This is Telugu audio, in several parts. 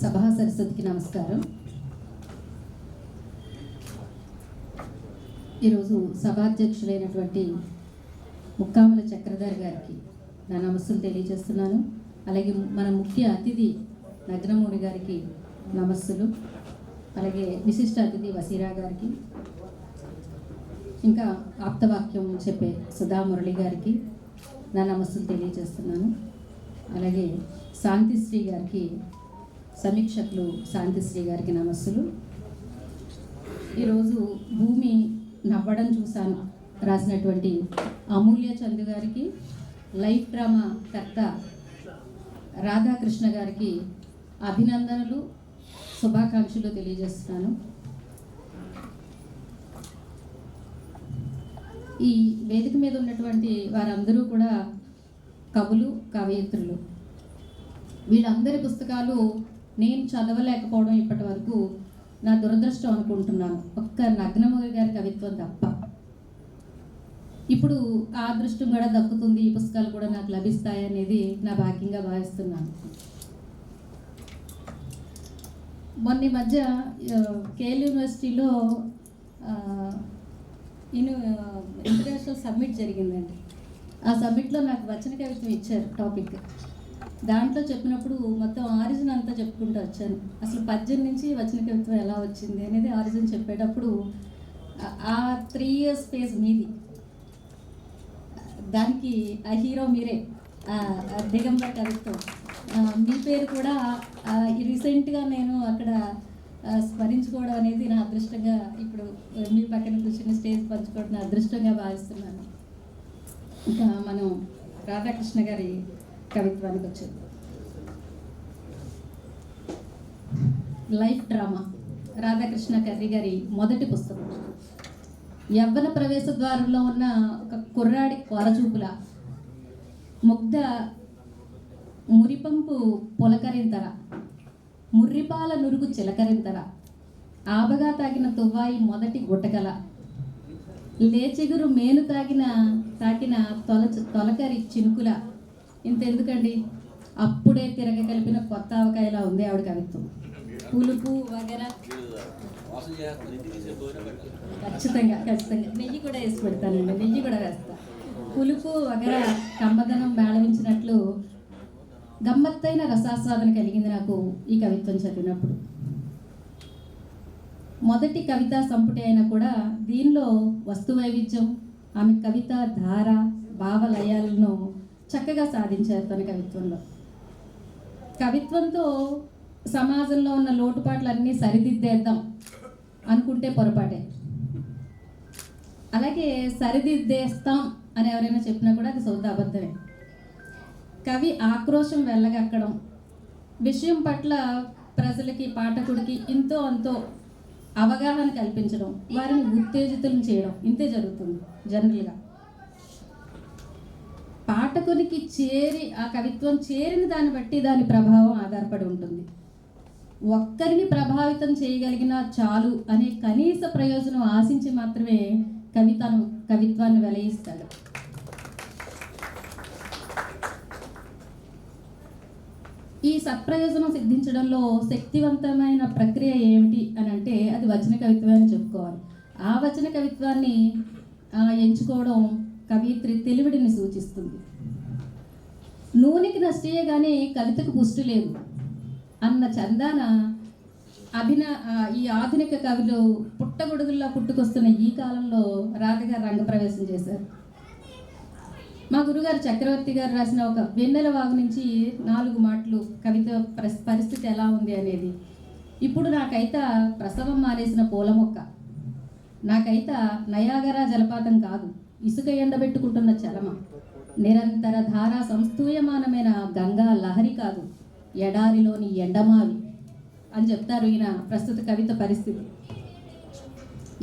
సభా సరస్వతికి నమస్కారం. ఈరోజు సభాధ్యక్షులైనటువంటి ముక్కాముల చక్రధర్ గారికి నా నమస్సులు తెలియజేస్తున్నాను. అలాగే మన ముఖ్య అతిథి నగ్నమూరి గారికి నమస్సులు, అలాగే విశిష్ట అతిథి వసీరా గారికి, ఇంకా ఆప్తవాక్యం చెప్పే సుధా మురళి గారికి నా నమస్సులు తెలియజేస్తున్నాను. అలాగే శాంతిశ్రీ గారికి, సమీక్షకులు శాంతిశ్రీ గారికి నమస్సులు. ఈరోజు భూమి నవ్వడం చూశాను రాసినటువంటి అమూల్య చందు గారికి, లైఫ్ డ్రామా కర్త రాధాకృష్ణ గారికి అభినందనలు, శుభాకాంక్షలు తెలియజేస్తున్నాను. ఈ వేదిక మీద ఉన్నటువంటి వారందరూ కూడా కవులు, కవయిత్రులు. వీళ్ళందరి పుస్తకాలు నేను చదవలేకపోవడం ఇప్పటి వరకు నా దురదృష్టం అనుకుంటున్నాను, ఒక్క నగ్నమూరి గారి కవిత్వం తప్ప. ఇప్పుడు ఆ అదృష్టం కూడా దక్కుతుంది, ఈ పుస్తకాలు కూడా నాకు లభిస్తాయి అనేది నా భాగ్యంగా భావిస్తున్నాను. మొన్న మధ్య కేఎల్ యూనివర్సిటీలో ఇంటర్నేషనల్ సమ్మిట్ జరిగిందండి. ఆ సమ్మిట్లో నాకు వచన కవిత్వం ఇచ్చారు టాపిక్. దాంట్లో చెప్పినప్పుడు మొత్తం ఆరిజిన్ అంతా చెప్పుకుంటూ వచ్చాను. అసలు పద్యం నుంచి వచన కవిత్వం ఎలా వచ్చింది అనేది ఆరిజిన్ చెప్పేటప్పుడు ఆ 3 years ఫేజ్ మీది, దానికి ఆ హీరో మీరే, దిగంబర కవిత్వం. మీ పేరు కూడా రీసెంట్గా నేను అక్కడ స్మరించుకోవడం అనేది నా అదృష్టంగా, ఇప్పుడు మీ పక్కన కూర్చుని స్టేజ్ పంచుకోవడం నా అదృష్టంగా భావిస్తున్నాను. ఇంకా మనం రాధాకృష్ణ గారి కవిత్వానికి వచ్చింది. లైఫ్ డ్రామా రాధాకృష్ణ కర్రి గారి మొదటి పుస్తకం. యవ్వన ప్రవేశ ద్వారంలో ఉన్న ఒక కుర్రాడి కోరచూపుల, ముగ్ధ మురిపంపు పొలకరింతర, ముర్రిపాల నురుగు చిలకరింతర, ఆబగా తాగిన తువ్వాయి మొదటి గుట్టకల, లేచెగురు మేను తాకిన తొలకరి చినుకుల. ఇంతెందుకండి, అప్పుడే తిరగ కలిపిన కొత్త ఆవకాయలా ఉంది ఆవిడ కవిత్వం. పులుపు వగర ఖచ్చితంగా నెయ్యి కూడా వేసి పెడతానండి, నెయ్యి కూడా వేస్తా. పులుపు వగర కమ్మదనం మేళవించినట్లు గమ్మత్తైన రసాస్వాదన కలిగింది నాకు ఈ కవిత్వం చదివినప్పుడు. మొదటి కవితా సంపుటి అయినా కూడా దీనిలో వస్తు వైవిధ్యం, ఆమె కవిత ధార, భావలయాలను చక్కగా సాధించారు తన కవిత్వంలో. కవిత్వంతో సమాజంలో ఉన్న లోటుపాట్లన్నీ సరిదిద్దేద్దాం అనుకుంటే పొరపాటే. అలాగే సరిదిద్దేస్తాం అని ఎవరైనా చెప్పినా కూడా అది సౌద అబద్ధమే. కవి ఆక్రోశం వెళ్ళగక్కడం, విషయం పట్ల ప్రజలకి, పాఠకుడికి ఇంతో అంతో అవగాహన కల్పించడం, వారిని ఉత్తేజితులను చేయడం, ఇంతే జరుగుతుంది జనరల్గా. పాఠకునికి ఆ కవిత్వం చేరిన దాన్ని బట్టి దాని ప్రభావం ఆధారపడి ఉంటుంది. ఒక్కరిని ప్రభావితం చాలు అనే కనీస ప్రయోజనం ఆశించి మాత్రమే కవిత్వాన్ని వెలయిస్తాడు. ఈ సత్ప్రయోజనం సిద్ధించడంలో శక్తివంతమైన ప్రక్రియ ఏమిటి అని అంటే అది వచన కవిత్వమే అని చెప్పుకోవాలి. ఆ వచన కవిత్వాన్ని ఎంచుకోవడం కవిత్రి తెలివిడిని సూచిస్తుంది. నూనెకి నష్టయే కానీ కవితకు పుష్టి లేదు అన్న చందాన ఈ ఆధునిక కవులు పుట్టగొడుగుల్లో పుట్టుకొస్తున్న ఈ కాలంలో రాధగారు రంగప్రవేశం చేశారు. మా గురుగారు చక్రవర్తి గారు రాసిన ఒక వెన్నెల వాగు నుంచి 4 మాటలు కవిత పరిస్థితి ఎలా ఉంది అనేది. ఇప్పుడు నాకైతే ప్రసవం మానేసిన పూల మొక్క, నాకైతే నయాగరా జలపాతం కాదు, ఇసుక ఎండబెట్టుకుంటున్న చలమ, నిరంతర ధారా సంస్తూయమానమైన గంగా లహరి కాదు, ఎడారిలోని ఎండమావి అని చెప్తారు ఈయన ప్రస్తుత కవిత పరిస్థితి.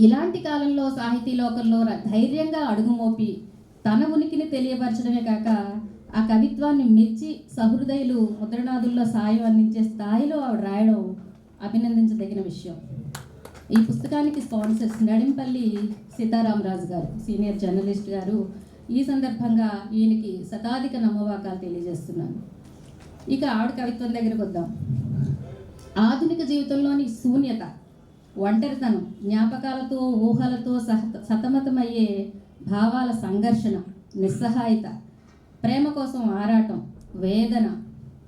ఇలాంటి కాలంలో సాహితీ లోకంలో ధైర్యంగా అడుగుమోపి తన ఉనికిని తెలియపరచడమే కాక ఆ కవిత్వాన్ని మెచ్చి సహృదయులు ముద్రణాదుల్లో సాయం అందించే స్థాయిలో ఆవిడ రాయడం అభినందించదగిన విషయం. ఈ పుస్తకానికి స్పాన్సర్స్ నడింపల్లి సీతారామరాజు గారు, సీనియర్ జర్నలిస్ట్ గారు. ఈ సందర్భంగా ఈయనకి శతాధిక నమ్మవాకాలు తెలియజేస్తున్నాను. ఇక ఆవిడ కవిత్వం దగ్గరకు వద్దాం. ఆధునిక జీవితంలోని శూన్యత, ఒంటరితనం, జ్ఞాపకాలతో ఊహలతో సతమతమయ్యే భావాల సంఘర్షణ, నిస్సహాయత, ప్రేమ కోసం ఆరాటం, వేదన,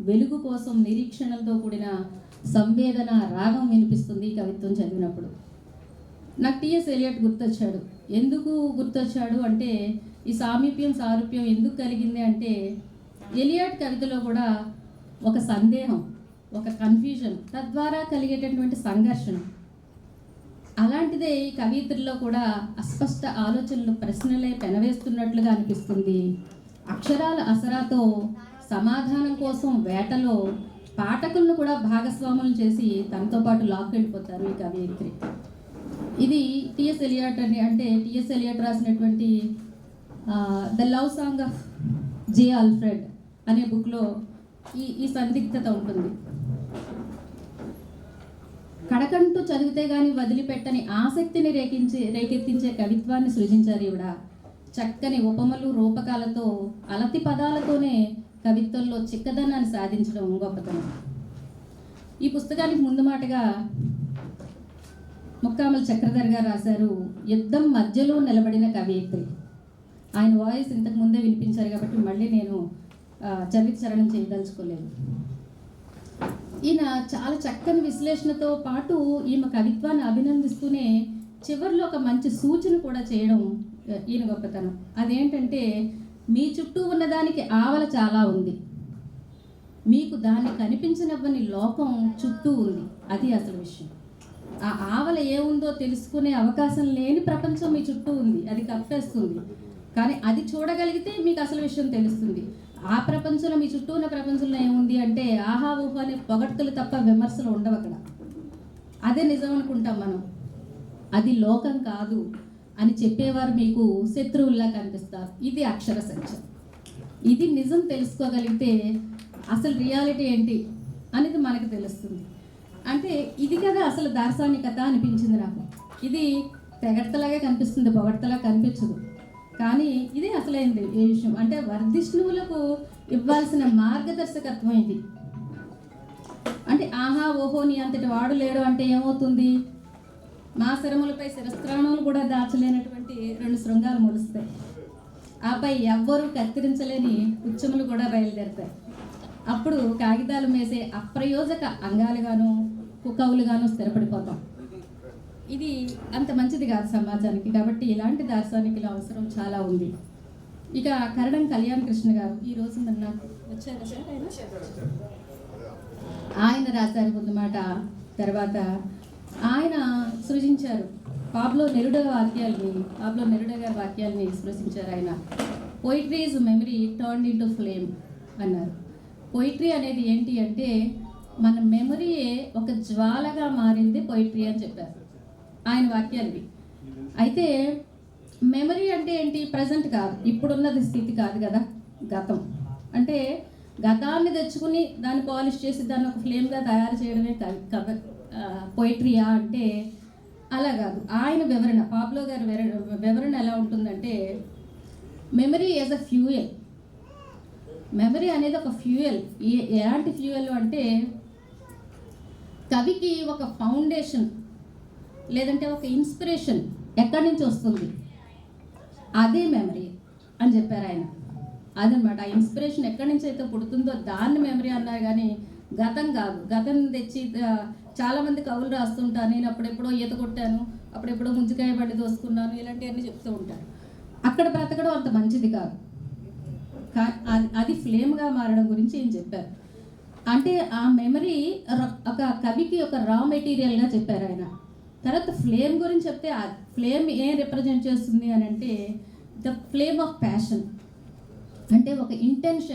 వెలుగు కోసం నిరీక్షణలతో కూడిన సంవేదన రాగం వినిపిస్తుంది ఈ కవిత్వం చదివినప్పుడు. నాకు టిఎస్ ఎలియట్ గుర్తొచ్చాడు. ఎందుకు గుర్తొచ్చాడు అంటే, ఈ సామీప్యం సారూప్యం ఎందుకు కలిగింది అంటే, ఎలియట్ కవితలో కూడా ఒక సందేహం, ఒక కన్ఫ్యూజన్, తద్వారా కలిగేటటువంటి సంఘర్షణ. అలాంటిదే ఈ కవిత్రిలో కూడా అస్పష్ట ఆలోచనలు, ప్రశ్నలే పెనవేస్తున్నట్లుగా అనిపిస్తుంది. అక్షరాల అసరాతో సమాధానం కోసం వేటలో పాఠకులను కూడా భాగస్వాములను చేసి తనతో పాటు లాక్కెళ్ళిపోతారు ఈ కవిత్రి. ఇది టిఎస్ ఎలియట్ అంటే టిఎస్ ఎలియట్ రాసినటువంటి the love song of J Alfred అనే బుక్లో ఈ సందిగ్ధత ఉంటుంది. కడకంటూ చదివితే కానీ వదిలిపెట్టని ఆసక్తిని రేకెత్తించే కవిత్వాన్ని సృజించారు ఈవిడ. చక్కని ఉపమలు, రూపకాలతో, అలతి పదాలతోనే కవిత్వంలో చిక్కదనాన్ని సాధించడం గొప్పతనం. ఈ పుస్తకానికి ముందు మాటగా ముక్కామల చక్రధర్ గారు రాశారు, యుద్ధం మధ్యలో నిలబడిన కవయిత్రి. ఆయన వాయిస్ ఇంతకు ముందే వినిపించారు కాబట్టి మళ్ళీ నేను చరిత్ర చరణం చేయదలుచుకోలేదు. ఈయన చాలా చక్కని విశ్లేషణతో పాటు ఈమె కవిత్వాన్ని అభినందిస్తూనే చివరిలో ఒక మంచి సూచన కూడా చేయడం ఈయన గొప్పతనం. అదేంటంటే, మీ చుట్టూ ఉన్నదానికి ఆవల చాలా ఉంది, మీకు దాన్ని కనిపించనివ్వని లోకం చుట్టూ ఉంది. అది అసలు విషయం. ఆ ఆవల ఏముందో తెలుసుకునే అవకాశం లేని ప్రపంచం మీ చుట్టూ ఉంది, అది కప్పేస్తుంది. కానీ అది చూడగలిగితే మీకు అసలు విషయం తెలుస్తుంది. ఆ ప్రపంచంలో, మీ చుట్టూ ఉన్న ప్రపంచంలో ఏముంది అంటే ఆహా ఊహ అనే పొగడ్తలు తప్ప విమర్శలు ఉండవు అక్కడ. అదే నిజం అనుకుంటాం మనం. అది లోకం కాదు అని చెప్పేవారు మీకు శత్రువుల్లా కనిపిస్తారు. ఇది అక్షర సత్యం. ఇది నిజం తెలుసుకోగలిగితే అసలు రియాలిటీ ఏంటి అనేది మనకు తెలుస్తుంది. అంటే ఇది కదా అసలు దార్శనికత అనిపించింది నాకు. ఇది తెగడ్తలాగే కనిపిస్తుంది, పొగడ్తలా కనిపించదు. కానీ ఇదే అసలైంది ఏ విషయం అంటే, వర్ధిష్ణువులకు ఇవ్వాల్సిన మార్గదర్శకత్వం ఇది. అంటే ఆహా ఓహో నీ అంతటి వాడు లేడు అంటే ఏమవుతుంది? మా శరములపై శిరస్త్రాణాలు కూడా దాచలేనటువంటి 2 శృంగాలు మొలుస్తాయి. ఆపై ఎవ్వరూ కత్తిరించలేని ఉచ్చములు కూడా బయలుదేరుతాయి. అప్పుడు కాగితాలు మేసే అప్రయోజక అంగాలుగాను, కుకవులుగాను స్థిరపడిపోతాం. ఇది అంత మంచిది కాదు సమాజానికి. కాబట్టి ఇలాంటి దార్శనికుల అవసరం చాలా ఉంది. ఇక కరణం కళ్యాణ్ కృష్ణ గారు ఈరోజు నాకు వచ్చారు సార్. ఆయన రాశారు ముందు మాట. తర్వాత ఆయన సృజించారు పాబ్లో నెరుడా గారి వాక్యాల్ని సృజించారు ఆయన. Poetry is memory turned into flame అన్నారు. పోయిట్రీ అనేది ఏంటి అంటే, మన మెమరీయే ఒక జ్వాలగా మారింది పోయిట్రీ అని చెప్పారు ఆయన వాక్యాలవి. అయితే మెమరీ అంటే ఏంటి? ప్రజెంట్ కాదు, ఇప్పుడున్నది స్థితి కాదు కదా, గతం. అంటే గతాన్ని తెచ్చుకుని దాన్ని పాలిష్ చేసి దాన్ని ఒక ఫ్లేమ్గా తయారు చేయడమే పోయిట్రీయా అంటే అలా కాదు. ఆయన వివరణ, పాబ్లో గారి వివరణ ఎలా ఉంటుందంటే, memory as a fuel. Memory అనేది ఒక ఫ్యూయల్. ఎలాంటి ఫ్యూయల్ అంటే, కవికి ఒక ఫౌండేషన్ లేదంటే ఒక ఇన్స్పిరేషన్ ఎక్కడి నుంచి వస్తుంది, అదే మెమరీ అని చెప్పారు ఆయన. అదనమాట, ఆ ఇన్స్పిరేషన్ ఎక్కడి నుంచి అయితే పుడుతుందో దాన్ని మెమరీ అన్నారు. కానీ గతం కాదు. గతం తెచ్చి చాలామంది కవులు రాస్తుంటారు, నేను అప్పుడెప్పుడో ఈత కొట్టాను, అప్పుడెప్పుడో ముంజికాయ బండి దోసుకున్నాను, ఇలాంటివన్నీ చెప్తూ ఉంటారు. అక్కడ బ్రతకడం అంత మంచిది కాదు. అది ఫ్లేమ్గా మారడం గురించి ఏం చెప్పారు అంటే, ఆ మెమరీ ఒక కవికి ఒక రా మెటీరియల్గా చెప్పారు ఆయన. తర్వాత ఫ్లేమ్ గురించి చెప్తే, ఆ ఫ్లేమ్ ఏం రిప్రజెంట్ చేస్తుంది అని అంటే, ద ఫ్లేమ్ ఆఫ్ ప్యాషన్. అంటే ఒక ఇంటెన్స్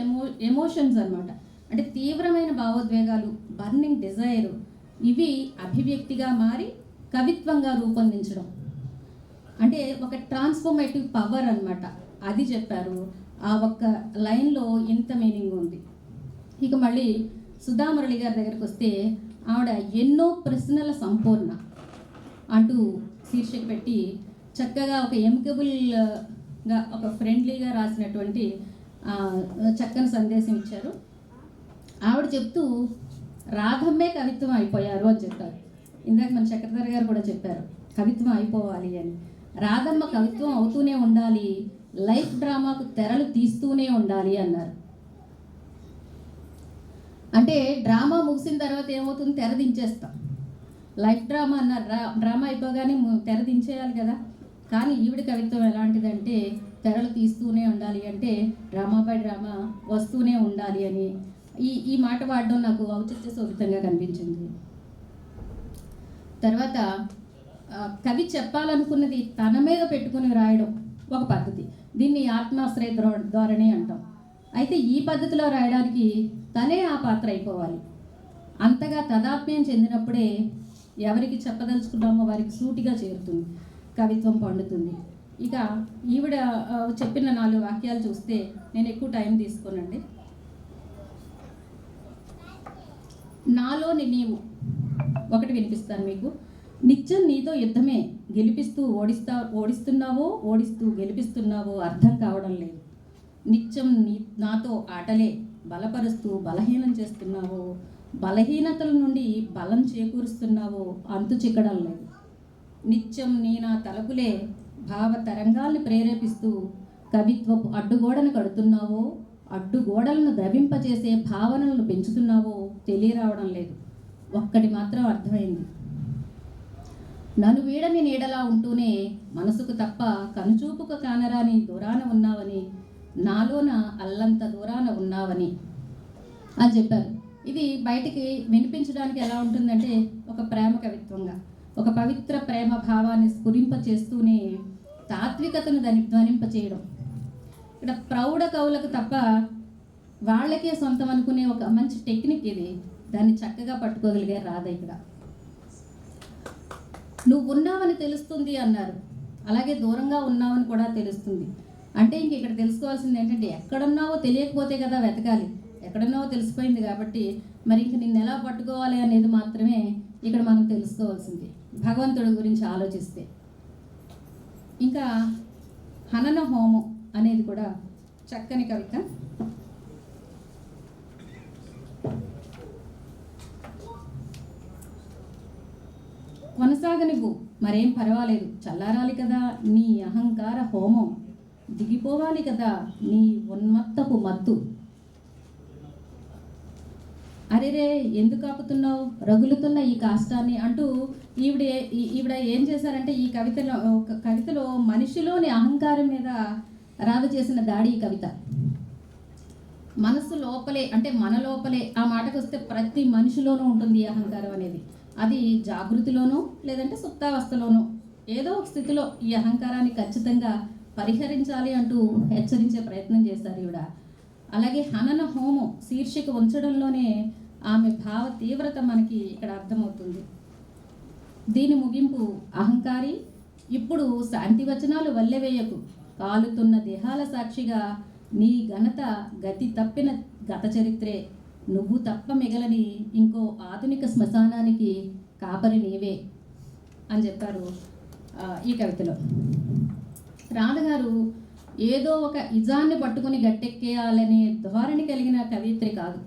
ఎమోషన్స్ అనమాట. అంటే తీవ్రమైన భావోద్వేగాలు, బర్నింగ్ డిజైర్, ఇవి అభివ్యక్తిగా మారి కవిత్వంగా రూపొందించడం. అంటే ఒక ట్రాన్స్ఫర్మేటివ్ పవర్ అనమాట. అది చెప్పారు. ఆ ఒక్క లైన్లో ఇంత మీనింగ్ ఉంది. ఇక మళ్ళీ సుధామురళి గారి దగ్గరికి వస్తే, ఆవిడ ఎన్నో ప్రశ్నల సంపూర్ణ అంటూ శీర్షిక పెట్టి చక్కగా ఒక ఎమికబుల్గా, ఒక ఫ్రెండ్లీగా రాసినటువంటి చక్కని సందేశం ఇచ్చారు. ఆవిడ చెప్తూ, రాధమ్మే కవిత్వం అయిపోయారు అని చెప్పారు. ఇందాక మన చక్రధర్ గారు కూడా చెప్పారు కవిత్వం అయిపోవాలి అని. రాధమ్మ కవిత్వం అవుతూనే ఉండాలి, లైఫ్ డ్రామాకు తెరలు తీస్తూనే ఉండాలి అన్నారు. అంటే డ్రామా ముగిసిన తర్వాత ఏమవుతుంది, తెర దించేస్తాం. లైఫ్ డ్రామా అన్నారు, డ్రామా అయిపోగానే తెర దించేయాలి కదా. కానీ ఈవిడ కవిత్వం ఎలాంటిదంటే తెరలు తీస్తూనే ఉండాలి, అంటే డ్రామా బై డ్రామా వస్తూనే ఉండాలి అని ఈ మాట వాడడం నాకు ఔచిత్య శోభితంగా కనిపించింది. తర్వాత కవి చెప్పాలనుకున్నది తన మీద పెట్టుకుని రాయడం ఒక పద్ధతి, దీన్ని ఆత్మాశ్రయ ధోరణి అంటాం. అయితే ఈ పద్ధతిలో రాయడానికి తనే ఆ పాత్ర అయిపోవాలి. అంతగా తదాత్మ్యం చెందినప్పుడే ఎవరికి చెప్పదలుచుకున్నామో వారికి సూటిగా చేరుతుంది, కవిత్వం పండుతుంది. ఇక ఈవిడ చెప్పిన 4 వాక్యాలు చూస్తే నేను ఎక్కువ టైం తీసుకోనండి. నాలోని నీవు ఒకటి వినిపిస్తాను మీకు. నిత్యం నీతో యుద్ధమే, గెలిపిస్తూ ఓడిస్తూ గెలిపిస్తున్నావో అర్థం కావడం లేదు. నిత్యం నాతో ఆటలే, బలపరుస్తూ బలహీనం చేస్తున్నావో, బలహీనతల నుండి బలం చేకూరుస్తున్నావో అంతు చిక్కడం లేదు. నిత్యం నా తలపులే భావ తరంగాల్ని ప్రేరేపిస్తూ కవిత్వపు అడ్డుగోడను కడుతున్నావో, అడ్డుగోడలను ద్రవింపచేసే భావనలను పెంచుతున్నావో తెలియరావడం లేదు. ఒక్కటి మాత్రం అర్థమైంది, నన్ను వీడని నీడలా ఉంటూనే మనసుకు తప్ప కనుచూపుకు కానరాని దూరాన ఉన్నావని, నాలోన అల్లంత దూరాన ఉన్నావని అని చెప్పారు. ఇది బయటికి వినిపించడానికి ఎలా ఉంటుందంటే ఒక ప్రేమ కవిత్వంగా, ఒక పవిత్ర ప్రేమ భావాన్ని స్ఫురింప చేస్తూనే తాత్వికతను ధ్వనింప చేయడం. ఇక్కడ ప్రౌఢ కవులకు తప్ప వాళ్ళకే సొంతం అనుకునే ఒక మంచి టెక్నిక్ ఇది. దాన్ని చక్కగా పట్టుకోగలిగే రాధ ఇక్కడ. నువ్వు ఉన్నావని తెలుస్తుంది అన్నారు, అలాగే దూరంగా ఉన్నావని కూడా తెలుస్తుంది. అంటే ఇంక ఇక్కడ తెలుసుకోవాల్సింది ఏంటంటే ఎక్కడున్నావో తెలియకపోతే కదా వెతకాలి, ఎక్కడున్నావో తెలిసిపోయింది కాబట్టి మరి ఇంక నిన్ను ఎలా పట్టుకోవాలి అనేది మాత్రమే ఇక్కడ మనం తెలుసుకోవాల్సింది భగవంతుడి గురించి ఆలోచిస్తే. ఇంకా హనన హోమం అనేది కూడా చక్కని కవిత. కొనసాగనివ్వు, మరేం పర్వాలేదు, చల్లారాలి కదా నీ అహంకార హోమం, దిగిపోవాలి కదా నీ ఉన్మత్తపు మత్తు. అరేరే ఎందుకు ఆపుతున్నావు రగులుతున్న ఈ కాష్టాన్ని అంటూ ఈవిడ ఏం చేశారంటే ఈ కవితలో మనిషిలోని అహంకారం మీద రాధ చేసిన దాడి ఈ కవిత. మనసు లోపలే అంటే మన లోపలే, ఆ మాటకు వస్తే ప్రతి మనిషిలోనూ ఉంటుంది ఈ అహంకారం అనేది. అది జాగృతిలోనూ లేదంటే సుప్తావస్థలోనూ ఏదో ఒక స్థితిలో ఈ అహంకారాన్ని ఖచ్చితంగా పరిహరించాలి అంటూ హెచ్చరించే ప్రయత్నం చేశారు ఈవిడ. అలాగే హనన హోమం శీర్షిక ఉంచడంలోనే ఆమె భావ తీవ్రత మనకి ఇక్కడ అర్థమవుతుంది. దీని ముగింపు అహంకారి ఇప్పుడు శాంతి వచనాలు వల్లెవేయకు, కాలుతున్న దేహాల సాక్షిగా నీ ఘనత గతి తప్పిన గత చరిత్రే, నువ్వు తప్ప మిగలని ఇంకో ఆధునిక శ్మశానానికి కాపరి నీవే అని చెప్పారు ఈ కవితలో. రాధగారు ఏదో ఒక ఇజాన్ని పట్టుకుని గట్టెక్కేయాలనే ధోరణి కలిగిన కవిత్రి కాదు.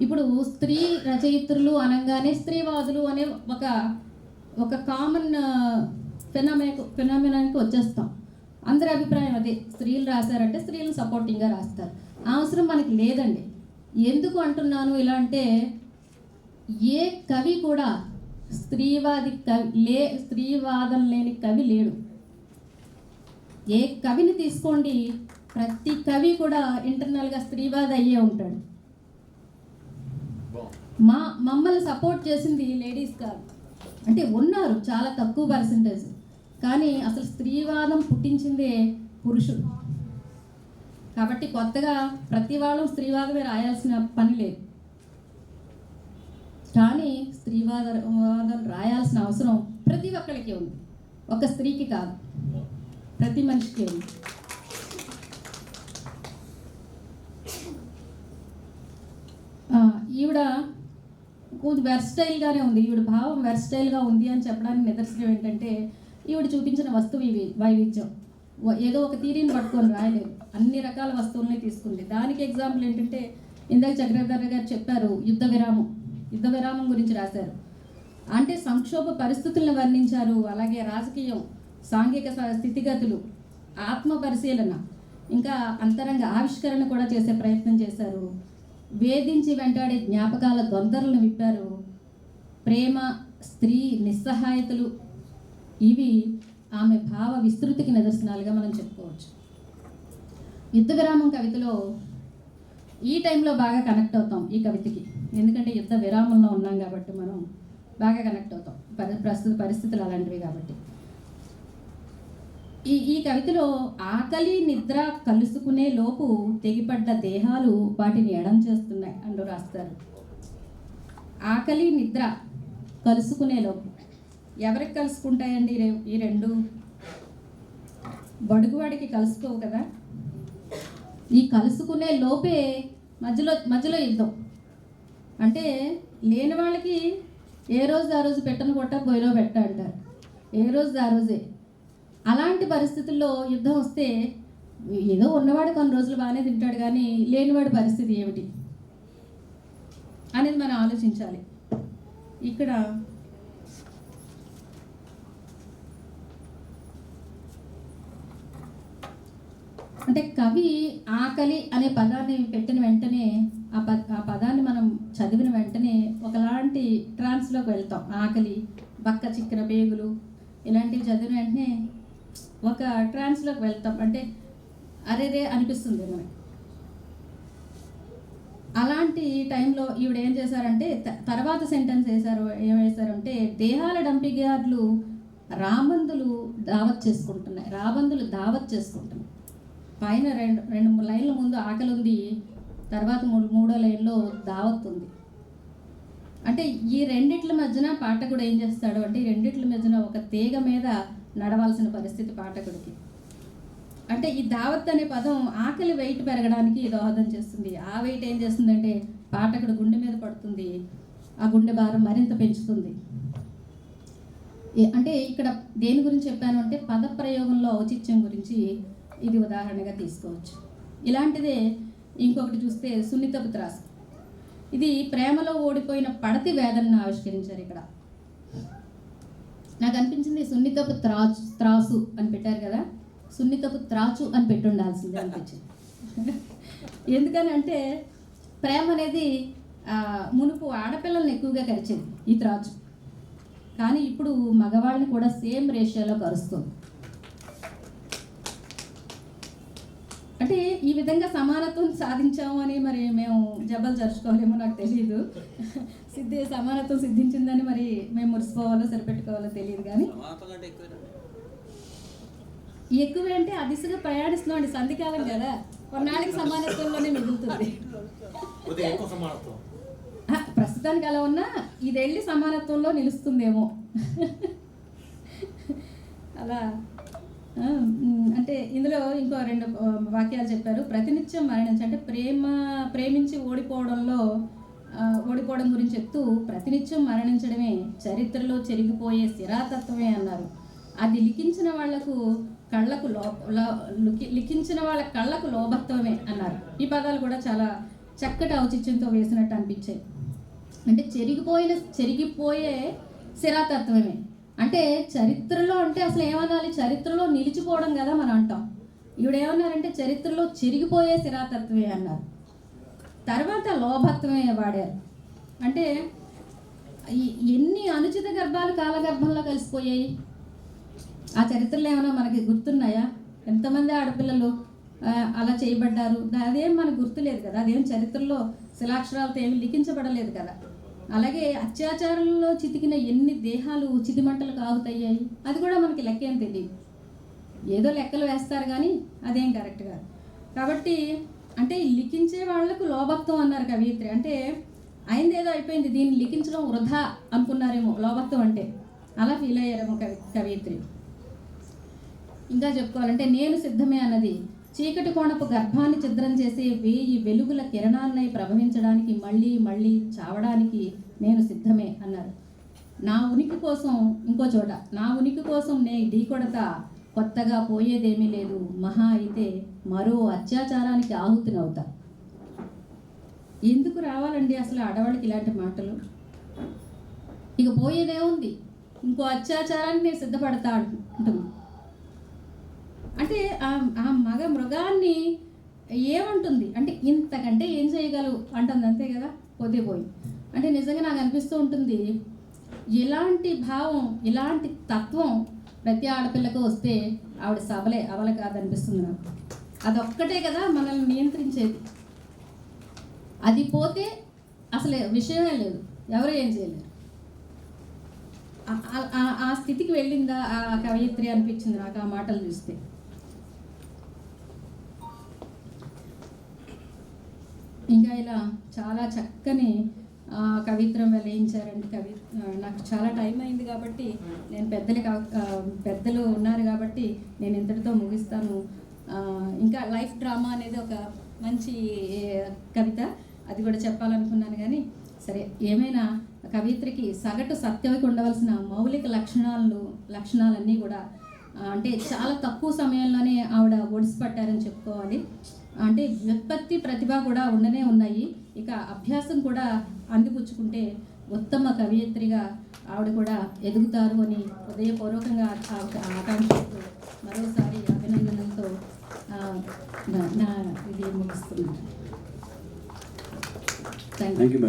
ఇప్పుడు స్త్రీ రచయిత్రులు స్త్రీవాదులు అనే ఒక కామన్ ఫినామినాకి వచ్చేస్తాం. అందరి అభిప్రాయం అదే, స్త్రీలు రాశారంటే స్త్రీలు సపోర్టింగ్గా రాస్తారు. ఆ అవసరం మనకి లేదండి. ఎందుకు అంటున్నాను ఇలా అంటే, ఏ కవి కూడా స్త్రీవాదం లేని కవి లేడు. ఏ కవిని తీసుకోండి, ప్రతి కవి కూడా ఇంటర్నల్గా స్త్రీవాది అయ్యే ఉంటాడు. మమ్మల్ని సపోర్ట్ చేసింది లేడీస్ కాదు, అంటే ఉన్నారు చాలా తక్కువ పర్సంటేజ్, కానీ అసలు స్త్రీవాదం పుట్టించిందే పురుషుడు. కాబట్టి కొత్తగా ప్రతి వాళ్ళు స్త్రీవాదమే రాయాల్సిన పని లేదు, కానీ స్త్రీవాదం రాయాల్సిన అవసరం ప్రతి ఒక్కరికి ఉంది. ఒక స్త్రీకి కాదు, ప్రతి మనిషికి ఉంది. ఈవిడ కొంచెం వెర్స్టైల్గానే ఉంది, ఈవిడ భావం వెర్స్టైల్గా ఉంది అని చెప్పడానికి నిదర్శనం ఏంటంటే ఈవిడ చూపించిన వస్తువు వైవిధ్యం. ఏదో ఒక థీరీని పట్టుకొని రాయలేదు, అన్ని రకాల వస్తువుల్ని తీసుకుంది. దానికి ఎగ్జాంపుల్ ఏంటంటే ఇందాక చక్రధర్ గారు చెప్పారు యుద్ధ విరామం. యుద్ధ విరామం గురించి రాశారు. అంటే సంక్షోభ పరిస్థితులను వర్ణించారు. అలాగే రాజకీయం, సాంఘిక స్థితిగతులు, ఆత్మ పరిశీలన, ఇంకా అంతరంగ ఆవిష్కరణ కూడా చేసే ప్రయత్నం చేశారు. వేధించి వెంటాడే జ్ఞాపకాల దొందరలను విప్పారు. ప్రేమ, స్త్రీ నిస్సహాయతలు, ఇవి ఆమె భావ విస్తృతికి నిదర్శనాలుగా మనం చెప్పుకోవచ్చు. యుద్ధ విరామం కవితలో ఈ టైంలో బాగా కనెక్ట్ అవుతాం ఈ కవితకి, ఎందుకంటే యుద్ధ విరామంలో ఉన్నాం కాబట్టి మనం బాగా కనెక్ట్ అవుతాం. ప్రస్తుత పరిస్థితులు అలాంటివి కాబట్టి. ఈ కవితలో ఆకలి నిద్ర కలుసుకునే లోపు తెగిపడ్డ దేహాలు వాటిని ఎడం చేస్తున్నాయి అంటూ రాస్తారు. ఆకలి నిద్ర కలుసుకునే లోపు ఎవరికి కలుసుకుంటాయండి ఈ రెండు? బడుగువాడికి కలుసుకోవు కదా. ఈ కలుసుకునే లోపే మధ్యలో యుద్ధం. అంటే లేని వాళ్ళకి ఏ రోజు ఆ రోజు పెట్టను కొట్ట పొయ్యిలో పెట్ట అంటారు, ఏ రోజు ఆ రోజే. అలాంటి పరిస్థితుల్లో యుద్ధం వస్తే ఏదో ఉన్నవాడు కొన్ని రోజులు బాగానే తింటాడు, కానీ లేనివాడి పరిస్థితి ఏమిటి అనేది మనం ఆలోచించాలి. ఇక్కడ అంటే కవి ఆకలి అనే పదాన్ని పెట్టిన వెంటనే ఆ పదాన్ని మనం చదివిన వెంటనే ఒకలాంటి ట్రాన్స్లోకి వెళ్తాం. ఆకలి, బక్క చిక్కిన పేగులు ఇలాంటివి చదివిన వెంటనే ఒక ట్రాన్స్లోకి వెళ్తాం. అంటే అరేరే అనిపిస్తుంది మనకి. అలాంటి టైంలో ఈవిడ ఏం చేశారంటే తర్వాత సెంటెన్స్ ఏం వేశారంటే దేహాల డంపింగ్ యార్డ్లు రాబందులు దావత్ చేసుకుంటున్నాయి. పైన రెండు లైన్ల ముందు ఆకలి ఉంది, తర్వాత మూడో లైన్లో దావత్ ఉంది. అంటే ఈ రెండిట్ల మధ్యన పాఠకుడు ఏం చేస్తాడు అంటే, ఈ రెండిట్ల మధ్యన ఒక తీగ మీద నడవాల్సిన పరిస్థితి పాఠకుడికి. అంటే ఈ దావత్ అనే పదం ఆకలి వెయిట్ పెరగడానికి దోహదం చేస్తుంది. ఆ వెయిట్ ఏం చేస్తుందంటే పాఠకుడు గుండె మీద పడుతుంది, ఆ గుండె భారం మరింత పెంచుతుంది. అంటే ఇక్కడ దేని గురించి చెప్పాను అంటే పదప్రయోగంలో ఔచిత్యం గురించి ఇది ఉదాహరణగా తీసుకోవచ్చు. ఇలాంటిదే ఇంకొకటి చూస్తే సున్నితపు త్రాసు. ఇది ప్రేమలో ఓడిపోయిన పడతి వేదనను ఆవిష్కరించారు. ఇక్కడ నాకు అనిపించింది సున్నితపు త్రాసు అని పెట్టారు కదా, సున్నితపు త్రాచు అని పెట్టి ఉండాల్సిందే అనిపించింది. ఎందుకని అంటే ప్రేమ అనేది మునుపు ఆడపిల్లల్ని ఎక్కువగా కరిచేది ఈ త్రాచు, కానీ ఇప్పుడు మగవాళ్ళని కూడా సేమ్ రేషియోలో కరుస్తుంది. అంటే ఈ విధంగా సమానత్వం సాధించాము అని మరి మేము జబ్బలు జరుచుకోవాలేమో నాకు తెలియదు. సమానత్వం సిద్ధించిందని మరి మేము మురిసిపోవాలో సరిపెట్టుకోవాలో తెలియదు. కానీ ఎక్కువ అంటే ఆ దిశగా ప్రయాణిస్తున్నాం అండి. సంధికాలం కదా, కొన్నాళ్ళకి సమానత్వంలోనే మిగులుతుంది. ప్రస్తుతానికి అలా ఉన్నా ఇది వెళ్ళి సమానత్వంలో నిలుస్తుందేమో అలా. అంటే ఇందులో ఇంకో రెండు వాక్యాలు చెప్పారు. ప్రతినిత్యం మరణించి అంటే ప్రేమించి ఓడిపోవడం గురించి చెప్తూ ప్రతినిత్యం మరణించడమే చరిత్రలో చెరిగిపోయే స్థిరాతత్వమే అన్నారు. అది లిఖించిన వాళ్ళ కళ్ళకు లోభత్వమే అన్నారు. ఈ పదాలు కూడా చాలా చక్కటి ఔచిత్యంతో వేసినట్టు అనిపించాయి. అంటే చెరిగిపోయే స్థిరాతత్వమే అంటే చరిత్రలో అంటే అసలు ఏమనాలి, చరిత్రలో నిలిచిపోవడం కదా మనం అంటాం. ఈవిడేమన్నారంటే చరిత్రలో చెరిగిపోయే స్థిరాతత్వమే అన్నారు. తర్వాత లోభత్వమే వాడారు. అంటే ఎన్ని అనుచిత గర్భాలు కాలగర్భంలో కలిసిపోయాయి ఆ చరిత్రలో ఏమైనా మనకి గుర్తున్నాయా? ఎంతమంది ఆడపిల్లలు అలా చేయబడ్డారు? అదేం మనకు గుర్తులేదు కదా, అదేం చరిత్రలో శిలాక్షరాలతో ఏమి లిఖించబడలేదు కదా. అలాగే అత్యాచారంలో చితికిన ఎన్ని దేహాలు చితిమంటలు కాగుతయ్యాయి, అది కూడా మనకి లెక్కేం తెలియదు. ఏదో లెక్కలు వేస్తారు కానీ అదేం కరెక్ట్ కాదు. కాబట్టి అంటే లిఖించే వాళ్లకు లోభత్వం అన్నారు కవయిత్రి. అంటే అయింది ఏదో అయిపోయింది, దీన్ని లిఖించడం వృధా అనుకున్నారేమో లోభత్వం అంటే, అలా ఫీల్ అయ్యారేమో కవయిత్రి. ఇంకా చెప్పుకోవాలంటే నేను సిద్ధమే అన్నది చీకటి కోణపు గర్భాన్ని ఛిద్రం చేసే 1000 వెలుగుల కిరణాలై ప్రభవించడానికి మళ్ళీ చావడానికి నేను సిద్ధమే అన్నారు. నా ఉనికి కోసం ఇంకో చోట నా ఉనికి కోసం నే ఢీకొడతా, కొత్తగా పోయేదేమీ లేదు, మహా అయితే మరో అత్యాచారానికి ఆహుతినవుతా. ఎందుకు రావాలండి అసలు ఆడవాళ్ళకి ఇలాంటి మాటలు? ఇక పోయేదే ఉంది, ఇంకో అత్యాచారాన్ని సిద్ధపడతా ఉంటుంది. అంటే ఆ మగ మృగాన్ని ఏమంటుంది అంటే ఇంతకంటే ఏం చేయగలవు అంటుంది, అంతే కదా. పోతే పోయి అంటే నిజంగా నాకు అనిపిస్తూ ఉంటుంది, ఇలాంటి భావం ఇలాంటి తత్వం ప్రతి ఆడపిల్లకు వస్తే ఆవిడ సబలే అవల కాదనిపిస్తుంది నాకు. అదొక్కటే కదా మనల్ని నియంత్రించేది. అది పోతే అసలు విషయమే లేదు, ఎవరు ఏం చేయలేరు. ఆ స్థితికి వెళ్ళిందా ఆ కవయిత్రి అనిపించింది నాకు ఆ మాటలు చూస్తే. ఇంకా ఇలా చాలా చక్కని కవిత్రం వెలయించారండి. నాకు చాలా టైం అయింది కాబట్టి నేను పెద్దలు ఉన్నారు కాబట్టి నేను ఇంతటితో ముగిస్తాను. ఇంకా లైఫ్ డ్రామా అనేది ఒక మంచి కవిత, అది కూడా చెప్పాలనుకున్నాను. కానీ సరే, ఏమైనా కవిత్రికి సగటు సత్యవకి ఉండవలసిన మౌలిక లక్షణాలన్నీ కూడా అంటే చాలా తక్కువ సమయంలోనే ఆవిడ ఒడిసిపట్టారని చెప్పుకోవాలి. అంటే వ్యుత్పత్తి ప్రతిభ కూడా ఉండనే ఉన్నాయి, ఇక అభ్యాసం కూడా అందిపుచ్చుకుంటే ఉత్తమ కవయిత్రిగా ఆవిడ కూడా ఎదుగుతారు అని హృదయపూర్వకంగా ఆకాంక్షతో మరోసారి అభినందనలతో నా ఇది ముగిస్తున్నాను. Thank you.